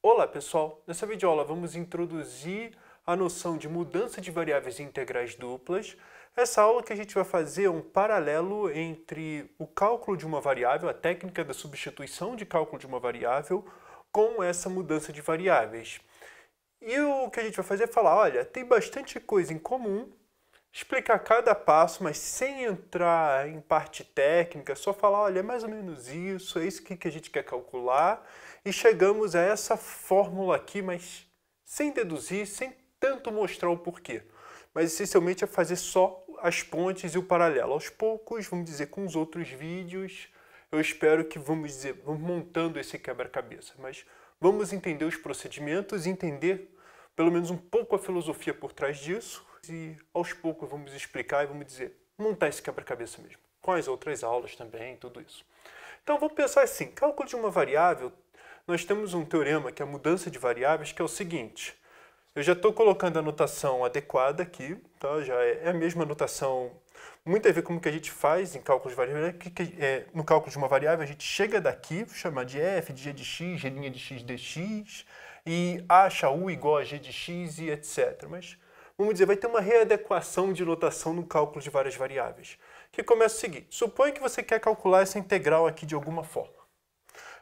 Olá pessoal, nessa videoaula vamos introduzir a noção de mudança de variáveis integrais duplas. Essa aula que a gente vai fazer é um paralelo entre o cálculo de uma variável, a técnica da substituição de cálculo de uma variável, com essa mudança de variáveis. E o que a gente vai fazer é falar, olha, tem bastante coisa em comum, explicar cada passo, mas sem entrar em parte técnica, só falar, olha, é mais ou menos isso, é isso que a gente quer calcular, e chegamos a essa fórmula aqui, mas sem deduzir, sem tanto mostrar o porquê. Mas essencialmente é fazer só as pontes e o paralelo. Aos poucos, vamos dizer, com os outros vídeos, eu espero que, vamos montando esse quebra-cabeça, mas vamos entender os procedimentos, entender pelo menos um pouco a filosofia por trás disso, e aos poucos vamos explicar e vamos dizer, montar esse quebra-cabeça mesmo, com as outras aulas também, tudo isso. Então vamos pensar assim, cálculo de uma variável, nós temos um teorema que é a mudança de variáveis, que é o seguinte, eu já estou colocando a notação adequada aqui, tá? Já é a mesma notação, muito a ver com o que a gente faz em cálculo de variáveis, no cálculo de uma variável a gente chega daqui, chamar de f, de g de x, g' de x dx, e acha u igual a g de x e etc. Mas, vamos dizer, vai ter uma readequação de notação no cálculo de várias variáveis, que começa o seguinte, suponha que você quer calcular essa integral aqui de alguma forma.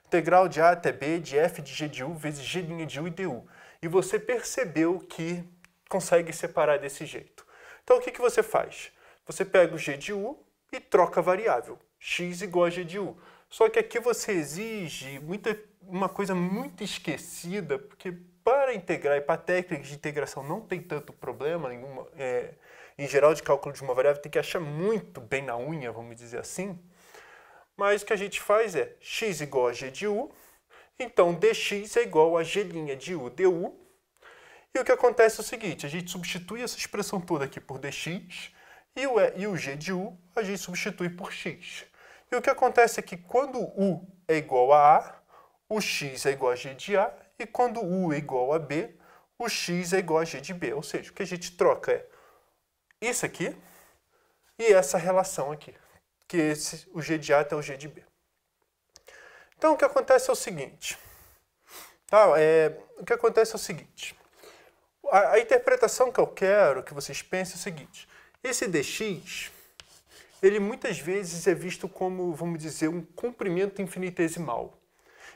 Integral de a até b de f de g de u vezes g' de u e du. E você percebeu que consegue separar desse jeito. Então, o que você faz? Você pega o g de u e troca a variável, x igual a g de u. Só que aqui você exige uma coisa muito esquecida, porque para integrar e para técnicas de integração não tem tanto problema nenhuma. Em geral, de cálculo de uma variável, tem que achar muito bem na unha, vamos dizer assim. Mas o que a gente faz é x igual a g de u, então dx é igual a g' de u du. E o que acontece é o seguinte, a gente substitui essa expressão toda aqui por dx, e o g de u a gente substitui por x. E o que acontece é que quando u é igual a, o x é igual a g de a, e quando u é igual a b, o x é igual a g de b. Ou seja, o que a gente troca é isso aqui e essa relação aqui, que o g de a até o g de b. Então, o que acontece é o seguinte, a interpretação que eu quero que vocês pensem é o seguinte, esse dx, ele muitas vezes é visto como, vamos dizer, um comprimento infinitesimal.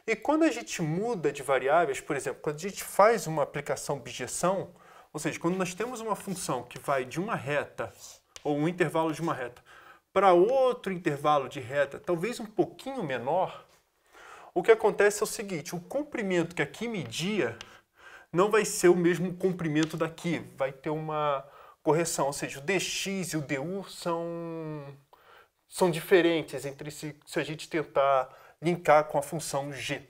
E quando a gente muda de variáveis, por exemplo, quando a gente faz uma aplicação bijeção, ou seja, quando nós temos uma função que vai de uma reta, ou um intervalo de uma reta, para outro intervalo de reta, talvez um pouquinho menor, o que acontece é o seguinte, o comprimento que aqui media não vai ser o mesmo comprimento daqui, vai ter uma correção, ou seja, o dx e o du são diferentes entre si, se a gente tentar linkar com a função g.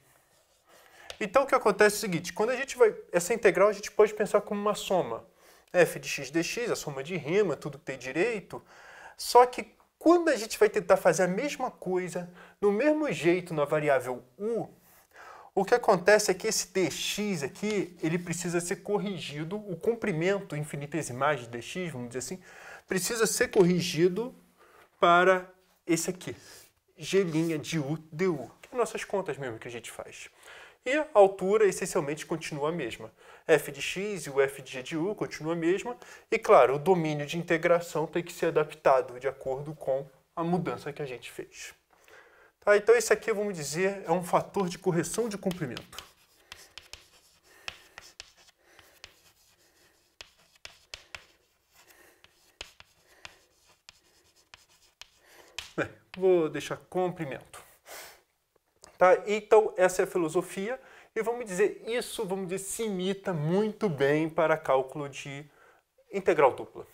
Então, o que acontece é o seguinte, quando a gente essa integral a gente pode pensar como uma soma, f de x dx, a soma de rima, tudo que tem direito, só que quando a gente vai tentar fazer a mesma coisa, do mesmo jeito na variável u, o que acontece é que esse dx aqui, ele precisa ser corrigido, o comprimento infinitesimal de dx, vamos dizer assim, precisa ser corrigido para esse aqui, g' de u du, que é nossas contas mesmo que a gente faz. E a altura, essencialmente, continua a mesma. f de x e o f de g de u continua a mesma. E, claro, o domínio de integração tem que ser adaptado de acordo com a mudança que a gente fez. Tá, então, esse aqui, vamos dizer, é um fator de correção de comprimento. Vou deixar comprimento. Tá? Então, essa é a filosofia. E vamos dizer, isso se imita muito bem para cálculo de integral dupla.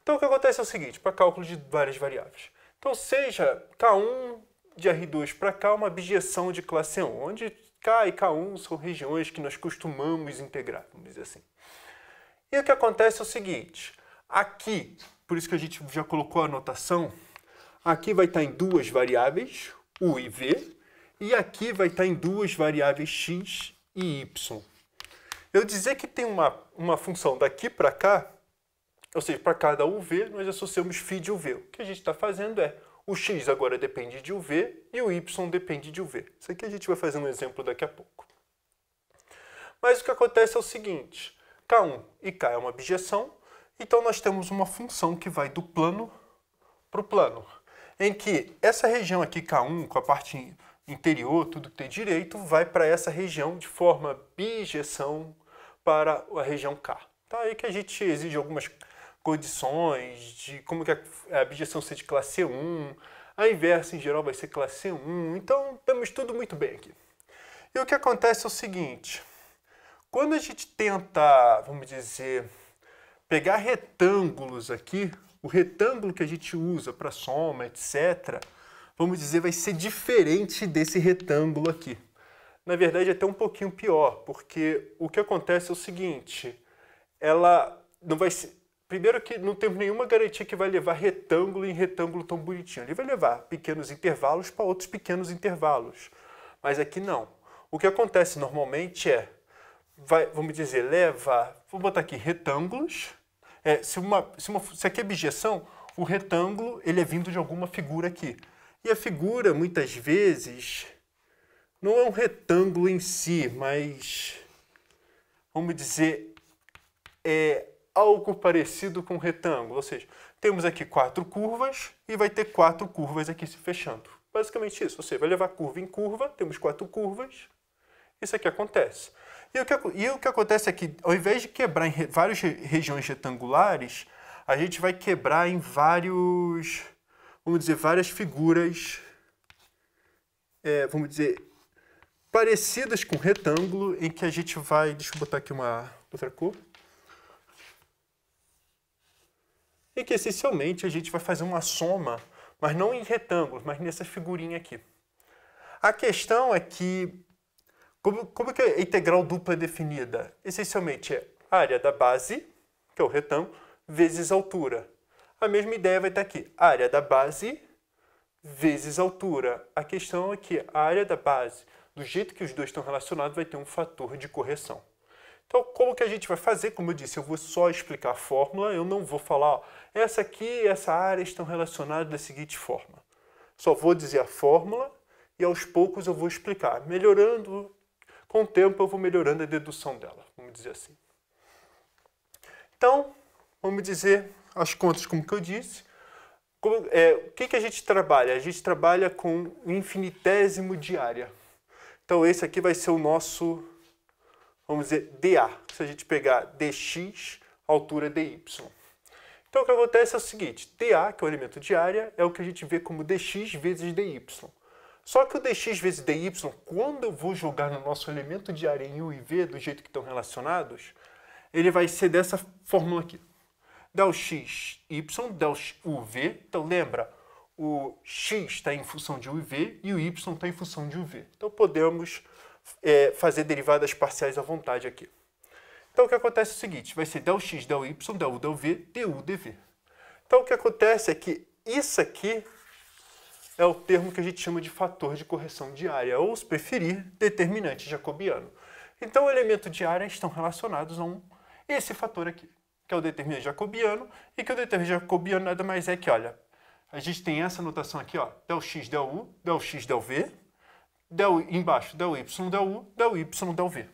Então, o que acontece é o seguinte, para cálculo de várias variáveis. Então, seja K1 de R2 para K uma bijeção de classe 1, onde K e K1 são regiões que nós costumamos integrar, vamos dizer assim. E o que acontece é o seguinte, aqui, por isso que a gente já colocou a notação, aqui vai estar em duas variáveis, u e v, e aqui vai estar em duas variáveis x e y. Eu dizer que tem uma função daqui para cá, ou seja, para cada uv, nós associamos φ de uv. O que a gente está fazendo é, o x agora depende de uv e o y depende de uv. Isso aqui a gente vai fazer um exemplo daqui a pouco. Mas o que acontece é o seguinte, K1 e K é uma bijeção, então nós temos uma função que vai do plano para o plano, em que essa região aqui, K1, com a parte interior, tudo que tem direito, vai para essa região de forma bijeção para a região K. Tá? Aí que a gente exige algumas condições de como que a bijeção ser de classe E1, a inversa em geral vai ser classe E1, então temos tudo muito bem aqui. E o que acontece é o seguinte, quando a gente tenta, vamos dizer, pegar retângulos aqui, o retângulo que a gente usa para soma, etc., vamos dizer, vai ser diferente desse retângulo aqui. Na verdade, é até um pouquinho pior, porque o que acontece é o seguinte, ela não vai ser... Primeiro que não temos nenhuma garantia que vai levar retângulo em retângulo tão bonitinho. Ele vai levar pequenos intervalos para outros pequenos intervalos. Mas aqui não. O que acontece normalmente é, vamos dizer, vou botar aqui retângulos. Se aqui é bijeção, o retângulo ele é vindo de alguma figura aqui. E a figura, muitas vezes, não é um retângulo em si, mas, vamos dizer, é algo parecido com um retângulo. Ou seja, temos aqui 4 curvas e vai ter 4 curvas aqui se fechando. Basicamente isso. Ou seja, vai levar curva em curva, temos 4 curvas. Isso aqui acontece. E o que acontece é que, ao invés de quebrar em várias regiões retangulares, a gente vai quebrar em várias figuras, vamos dizer, parecidas com retângulo, em que a gente vai... Deixa eu botar aqui uma outra cor. Em que, essencialmente, a gente vai fazer uma soma, mas não em retângulos, mas nessa figurinha aqui. A questão é que, como que a integral dupla é definida? Essencialmente é a área da base, que é o retângulo, vezes a altura. A mesma ideia vai estar aqui, a área da base vezes a altura. A questão é que a área da base, do jeito que os dois estão relacionados, vai ter um fator de correção. Então, como que a gente vai fazer? Como eu disse, eu vou só explicar a fórmula, eu não vou falar, ó, essa aqui e essa área estão relacionadas da seguinte forma. Só vou dizer a fórmula e aos poucos eu vou explicar. Melhorando, com o tempo eu vou melhorando a dedução dela, vamos dizer assim. Então, vamos dizer as contas como que eu disse. O que a gente trabalha? A gente trabalha com o infinitésimo de área. Então, esse aqui vai ser o nosso... Vamos dizer, dA. Se a gente pegar dx, altura dy. Então, o que acontece é o seguinte. dA, que é o elemento de área, é o que a gente vê como dx vezes dy. Só que o dx vezes dy, quando eu vou jogar no nosso elemento de área em u e v, do jeito que estão relacionados, ele vai ser dessa fórmula aqui. Del x, y, del u, v. Então, lembra, o x está em função de u e v e o y está em função de u e v. Então, podemos... fazer derivadas parciais à vontade aqui. Então, o que acontece é o seguinte, vai ser del x, del y, del u, del v, du, dv. Então, o que acontece é que isso aqui é o termo que a gente chama de fator de correção de área, ou, se preferir, determinante jacobiano. Então, o elemento de área estão relacionados a esse fator aqui, que é o determinante jacobiano, e que o determinante jacobiano nada mais é que, olha, a gente tem essa notação aqui, ó, del x, del u, del x, del v, embaixo, del y, del u, del y, del v.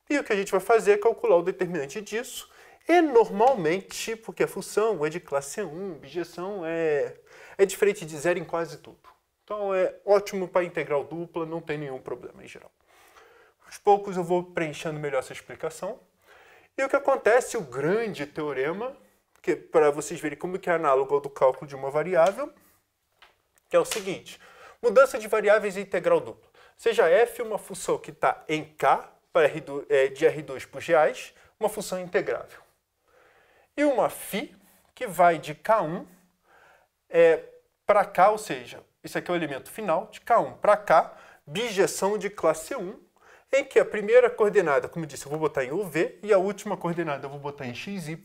E o que a gente vai fazer é calcular o determinante disso. E normalmente, porque a função é de classe 1, bijeção é diferente de zero em quase tudo. Então é ótimo para integral dupla, não tem nenhum problema em geral. Aos poucos eu vou preenchendo melhor essa explicação. E o que acontece, o grande teorema, que para vocês verem como que é análogo ao do cálculo de uma variável, que é o seguinte... Mudança de variáveis em integral dupla. Seja f uma função que está em k, de R2 por reais, uma função integrável. E uma φ que vai de K1 para K, ou seja, esse aqui é o elemento final, de K1 para K, bijeção de classe 1, em que a primeira coordenada, como eu disse, eu vou botar em UV, e a última coordenada eu vou botar em XY.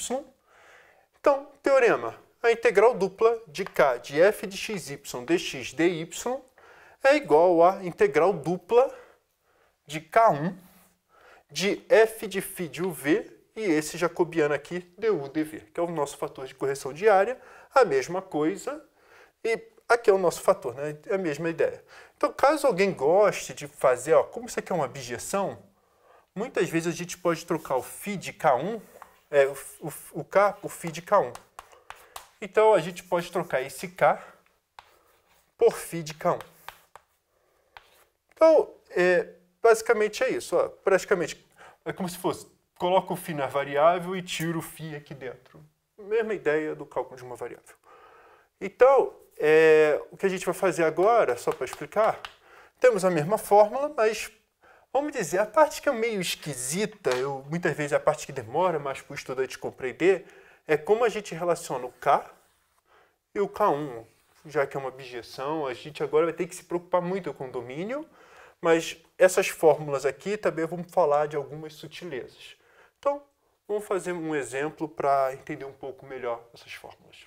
Então, teorema. A integral dupla de K de f de xy dx dy é igual à integral dupla de K1 de f de φ de uv e esse jacobiano aqui, du dv, que é o nosso fator de correção de área, a mesma coisa, e aqui é o nosso fator, né? É a mesma ideia. Então, caso alguém goste de fazer, ó, como isso aqui é uma bijeção, muitas vezes a gente pode trocar o φ de K1, o K por φ de K1. Então, a gente pode trocar esse K por φ de K1. Então, basicamente é isso. Ó. Praticamente é como se fosse, coloco o φ na variável e tiro o φ aqui dentro. Mesma ideia do cálculo de uma variável. Então, o que a gente vai fazer agora, só para explicar, temos a mesma fórmula, mas vamos dizer, a parte que é meio esquisita, muitas vezes a parte que demora mais para o estudante compreender, é como a gente relaciona o K e o K1. Já que é uma objeção, a gente agora vai ter que se preocupar muito com o domínio, mas essas fórmulas aqui também vamos falar de algumas sutilezas. Então, vamos fazer um exemplo para entender um pouco melhor essas fórmulas.